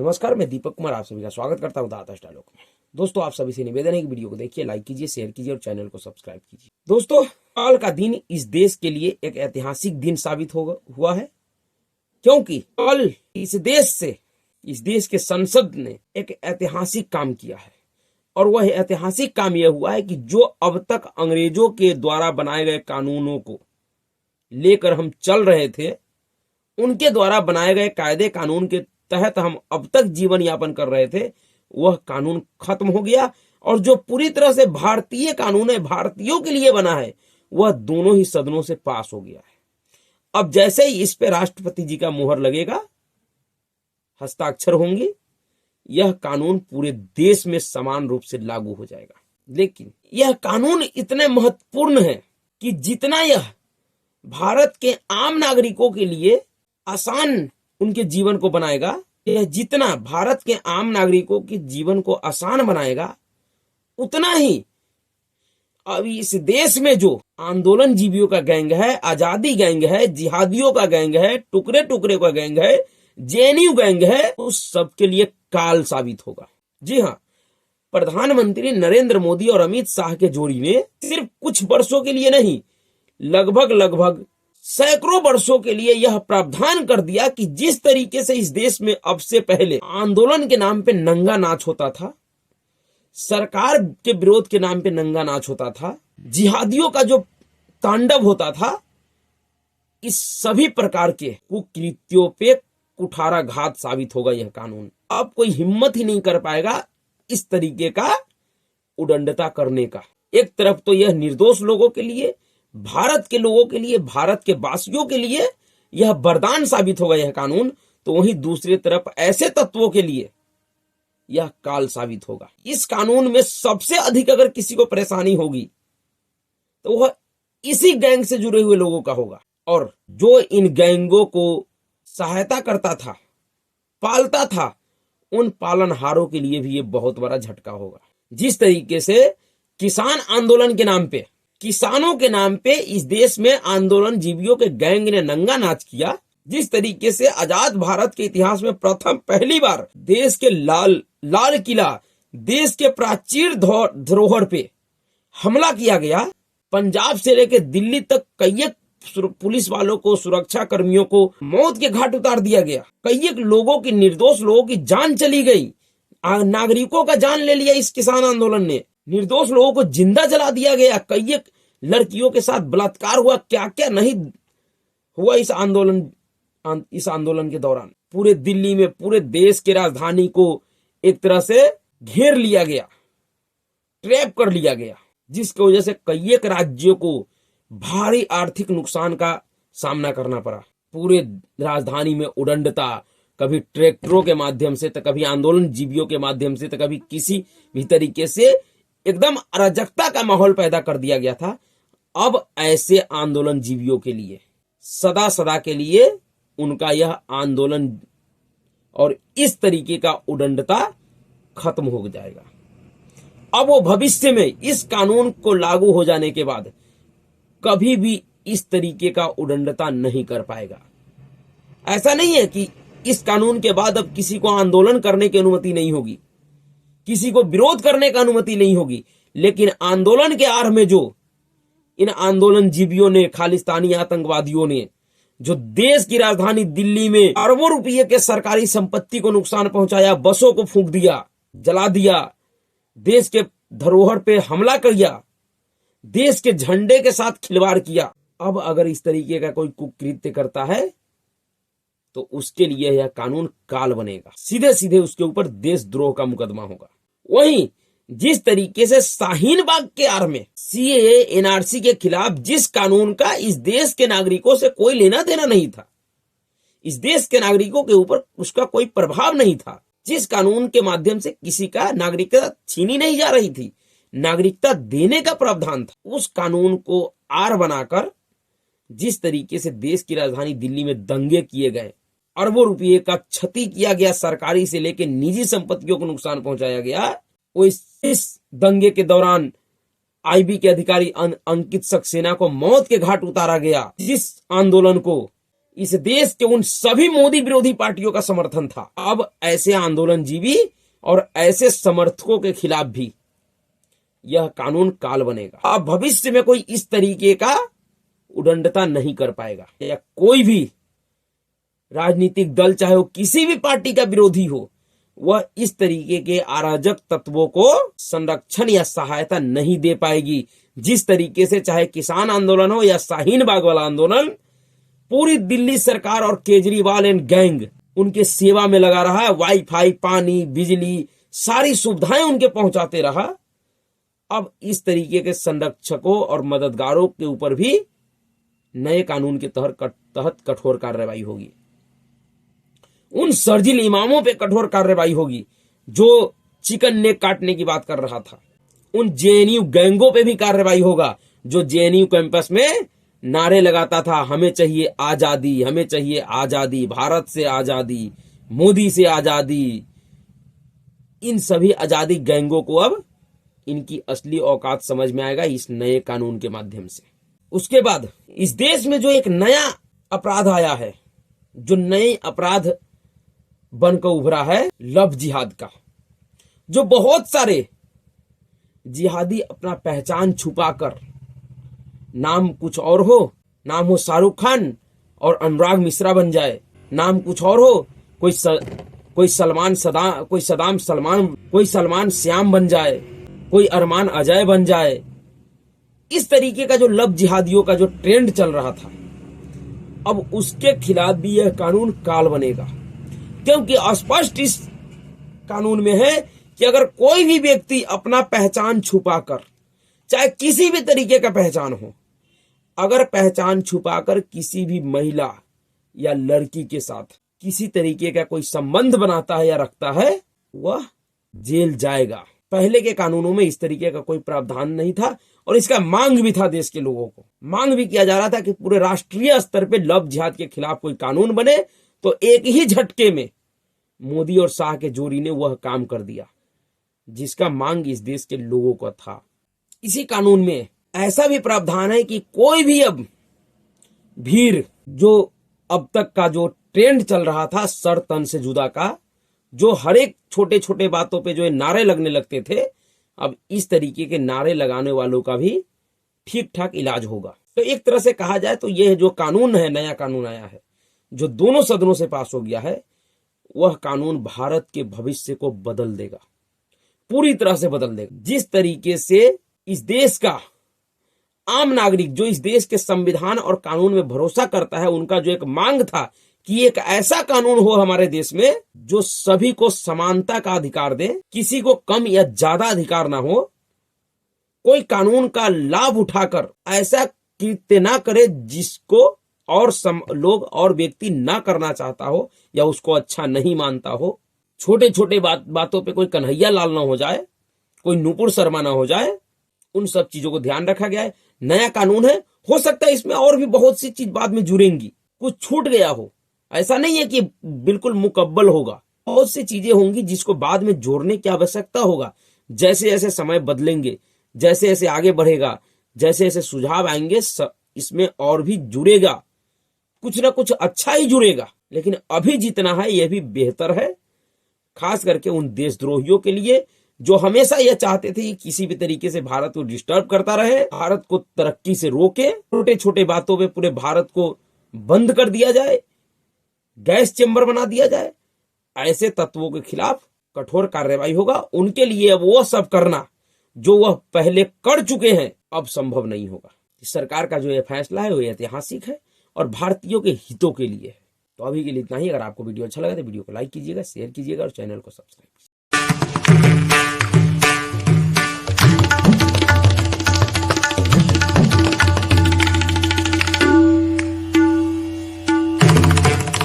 नमस्कार, मैं दीपक कुमार आप सभी का स्वागत करता हूं दाता डायलॉग में। दोस्तों, आप सभी से निवेदन है कि वीडियो को देखिए, लाइक कीजिए, शेयर कीजिए और चैनल को सब्सक्राइब कीजिए। दोस्तों, कल का दिन इस देश के लिए एक ऐतिहासिक दिन साबित हुआ है, क्योंकि कल इस देश के संसद ने एक ऐतिहासिक काम किया है। और वह ऐतिहासिक काम यह हुआ है कि जो अब तक अंग्रेजों के द्वारा बनाए गए कानूनों को लेकर हम चल रहे थे, उनके द्वारा बनाए गए कायदे कानून के तहत हम अब तक जीवन यापन कर रहे थे, वह कानून खत्म हो गया। और जो पूरी तरह से भारतीय कानून है, भारतीयों के लिए बना है, वह दोनों ही सदनों से पास हो गया है। अब जैसे ही इस पे राष्ट्रपति जी का मुहर लगेगा, हस्ताक्षर होंगे, यह कानून पूरे देश में समान रूप से लागू हो जाएगा। लेकिन यह कानून इतने महत्वपूर्ण है कि जितना यह भारत के आम नागरिकों के लिए आसान उनके जीवन को बनाएगा, यह जितना भारत के आम नागरिकों के जीवन को आसान बनाएगा, उतना ही अब इस देश में जो आंदोलन जीवियों का गैंग है, आजादी गैंग है, जिहादियों का गैंग है, टुकड़े टुकड़े का गैंग है, जेएनयू गैंग है, उस सब के लिए काल साबित होगा। जी हाँ, प्रधानमंत्री नरेंद्र मोदी और अमित शाह के जोड़ी ने सिर्फ कुछ वर्षों के लिए नहीं, लगभग सैकड़ों वर्षों के लिए यह प्रावधान कर दिया कि जिस तरीके से इस देश में अब से पहले आंदोलन के नाम पे नंगा नाच होता था, सरकार के विरोध के नाम पे नंगा नाच होता था, जिहादियों का जो तांडव होता था, इस सभी प्रकार के कुकृत्यों पे कुठाराघात साबित होगा यह कानून। अब कोई हिम्मत ही नहीं कर पाएगा इस तरीके का उदंडता करने का। एक तरफ तो यह निर्दोष लोगों के लिए, भारत के लोगों के लिए, भारत के वासियों के लिए यह वरदान साबित होगा यह कानून, तो वहीं दूसरी तरफ ऐसे तत्वों के लिए यह काल साबित होगा। इस कानून में सबसे अधिक अगर किसी को परेशानी होगी तो वह इसी गैंग से जुड़े हुए लोगों का होगा। और जो इन गैंगों को सहायता करता था, पालता था, उन पालनहारों के लिए भी ये बहुत बड़ा झटका होगा। जिस तरीके से किसान आंदोलन के नाम पे, किसानों के नाम पे इस देश में आंदोलन जीवियों के गैंग ने नंगा नाच किया, जिस तरीके से आजाद भारत के इतिहास में पहली बार देश के लाल किला, देश के प्राचीन धरोहर पे हमला किया गया, पंजाब से लेकर दिल्ली तक कई पुलिस वालों को, सुरक्षा कर्मियों को मौत के घाट उतार दिया गया, कई लोगों की, निर्दोष लोगों की जान चली गई, नागरिकों का जान ले लिया इस किसान आंदोलन ने, निर्दोष लोगों को जिंदा जला दिया गया, कई लड़कियों के साथ बलात्कार हुआ, क्या क्या नहीं हुआ इस आंदोलन के दौरान। पूरे दिल्ली में, पूरे देश की राजधानी को एक तरह से घेर लिया गया, ट्रैप कर लिया गया, जिसकी वजह से कई राज्यों को भारी आर्थिक नुकसान का सामना करना पड़ा। पूरे राजधानी में उदंडता, कभी ट्रैक्टरों के माध्यम से, तो कभी आंदोलन जीवियों के माध्यम से, तो कभी किसी भी तरीके से एकदम अराजकता का माहौल पैदा कर दिया गया था। अब ऐसे आंदोलन जीवियों के लिए सदा के लिए उनका यह आंदोलन और इस तरीके का उदंडता खत्म हो जाएगा। अब वो भविष्य में इस कानून को लागू हो जाने के बाद कभी भी इस तरीके का उदंडता नहीं कर पाएगा। ऐसा नहीं है कि इस कानून के बाद अब किसी को आंदोलन करने की अनुमति नहीं होगी, किसी को विरोध करने की अनुमति नहीं होगी, लेकिन आंदोलन के आड़ में जो इन आंदोलन जीवियों ने, खालिस्तानी आतंकवादियों ने, जो देश की राजधानी दिल्ली में अरबों रुपये के सरकारी संपत्ति को नुकसान पहुंचाया, बसों को फूंक दिया, जला दिया, देश के धरोहर पे हमला किया, देश के झंडे के साथ खिलवाड़ किया, अब अगर इस तरीके का कोई कुकृत्य करता है तो उसके लिए यह कानून काल बनेगा, सीधे सीधे उसके ऊपर देशद्रोह का मुकदमा होगा। वहीं जिस तरीके से शाहीन बाग के आड़ में सीएए, एनआरसी के खिलाफ जिस कानून का इस देश के नागरिकों से कोई लेना देना नहीं था, इस देश के नागरिकों के ऊपर उसका कोई प्रभाव नहीं था, जिस कानून के माध्यम से किसी का नागरिकता छीनी नहीं जा रही थी, नागरिकता देने का प्रावधान था, उस कानून को आड़ बनाकर जिस तरीके से देश की राजधानी दिल्ली में दंगे किए गए, अरबों रुपये का क्षति किया गया, सरकारी से लेकर निजी संपत्तियों को नुकसान पहुंचाया गया, वो इस दंगे के दौरान आईबी के अधिकारी अंकित सक्सेना को मौत के घाट उतारा गया, जिस आंदोलन को इस देश के उन सभी मोदी विरोधी पार्टियों का समर्थन था। अब ऐसे आंदोलनजीवी और ऐसे समर्थकों के खिलाफ भी यह कानून काल बनेगा। अब भविष्य में कोई इस तरीके का उदंडता नहीं कर पाएगा, या कोई भी राजनीतिक दल, चाहे वो किसी भी पार्टी का विरोधी हो, वह इस तरीके के अराजक तत्वों को संरक्षण या सहायता नहीं दे पाएगी। जिस तरीके से चाहे किसान आंदोलन हो या शाहीन बाग वाला आंदोलन, पूरी दिल्ली सरकार और केजरीवाल एंड गैंग उनके सेवा में लगा रहा है। वाईफाई, पानी, बिजली, सारी सुविधाएं उनके पहुंचाते रहा। अब इस तरीके के संरक्षकों और मददगारों के ऊपर भी नए कानून के तहत कठोर कार्रवाई होगी। उन शर्जिल इमामों पे कठोर कार्रवाई होगी जो चिकन नेक काटने की बात कर रहा था। उन जेएनयू गैंगों पे भी कार्रवाई होगा जो जेएनयू कैंपस में नारे लगाता था, हमें चाहिए आजादी, हमें चाहिए आजादी, भारत से आजादी, मोदी से आजादी। इन सभी आजादी गैंगों को अब इनकी असली औकात समझ में आएगा इस नए कानून के माध्यम से। उसके बाद इस देश में जो एक नया अपराध आया है, जो नए अपराध बनकर उभरा है, लव जिहाद का, जो बहुत सारे जिहादी अपना पहचान छुपाकर, नाम कुछ और हो, नाम हो शाहरुख खान और अनुराग मिश्रा बन जाए, नाम कुछ और हो, कोई सलमान श्याम बन जाए, कोई अरमान अजय बन जाए। इस तरीके का जो लव जिहादियों का जो ट्रेंड चल रहा था, अब उसके खिलाफ भी यह कानून काल बनेगा, क्योंकि स्पष्ट इस कानून में है कि अगर कोई भी व्यक्ति अपना पहचान छुपाकर, चाहे किसी भी तरीके का पहचान हो, अगर पहचान छुपाकर किसी भी महिला या लड़की के साथ किसी तरीके का कोई संबंध बनाता है या रखता है, वह जेल जाएगा। पहले के कानूनों में इस तरीके का कोई प्रावधान नहीं था और इसका मांग भी था, देश के लोगों को मांग भी किया जा रहा था कि पूरे राष्ट्रीय स्तर पे लव जिहाद के खिलाफ कोई कानून बने। तो एक ही झटके में मोदी और शाह के जोड़ी ने वह काम कर दिया जिसका मांग इस देश के लोगों का था। इसी कानून में ऐसा भी प्रावधान है कि कोई भी अब भीड़, जो अब तक का जो ट्रेंड चल रहा था सर तन से जुदा का, जो हर एक छोटे छोटे बातों पे जो नारे लगने लगते थे, अब इस तरीके के नारे लगाने वालों का भी ठीक ठाक इलाज होगा। तो एक तरह से कहा जाए तो यह जो कानून है, नया कानून आया है, जो दोनों सदनों से पास हो गया है, वह कानून भारत के भविष्य को बदल देगा, पूरी तरह से बदल देगा। जिस तरीके से इस देश का आम नागरिक, जो इस देश के संविधान और कानून में भरोसा करता है, उनका जो एक मांग था कि एक ऐसा कानून हो हमारे देश में जो सभी को समानता का अधिकार दे, किसी को कम या ज्यादा अधिकार ना हो, कोई कानून का लाभ उठाकर ऐसा कृत्य ना करे जिसको और लोग और व्यक्ति ना करना चाहता हो या उसको अच्छा नहीं मानता हो। छोटे छोटे बातों पे कोई कन्हैया लाल ना हो जाए, कोई नुपुर शर्मा ना हो जाए, उन सब चीजों को ध्यान रखा गया है। नया कानून है, हो सकता है इसमें और भी बहुत सी चीज बाद में जुड़ेंगी, कुछ छूट गया हो, ऐसा नहीं है कि बिल्कुल मुकब्बल होगा। बहुत सी चीजें होंगी जिसको बाद में जोड़ने की आवश्यकता होगा। जैसे जैसे समय बदलेंगे, जैसे जैसे आगे बढ़ेगा, जैसे जैसे सुझाव आएंगे, इसमें और भी जुड़ेगा, कुछ ना कुछ अच्छा ही जुड़ेगा। लेकिन अभी जितना है यह भी बेहतर है, खास करके उन देशद्रोहियों के लिए जो हमेशा यह चाहते थे कि किसी भी तरीके से भारत को डिस्टर्ब करता रहे, भारत को तरक्की से रोके, छोटे छोटे बातों पे पूरे भारत को बंद कर दिया जाए, गैस चेंबर बना दिया जाए। ऐसे तत्वों के खिलाफ कठोर कार्रवाई होगा। उनके लिए अब वो सब करना जो वह पहले कर चुके हैं अब संभव नहीं होगा। सरकार का जो यह फैसला है वो ऐतिहासिक है और भारतीयों के हितों के लिए है। तो अभी के लिए इतना ही। अगर आपको वीडियो अच्छा लगा तो वीडियो को लाइक कीजिएगा, शेयर कीजिएगा और चैनल को सब्सक्राइब कीजिएगा।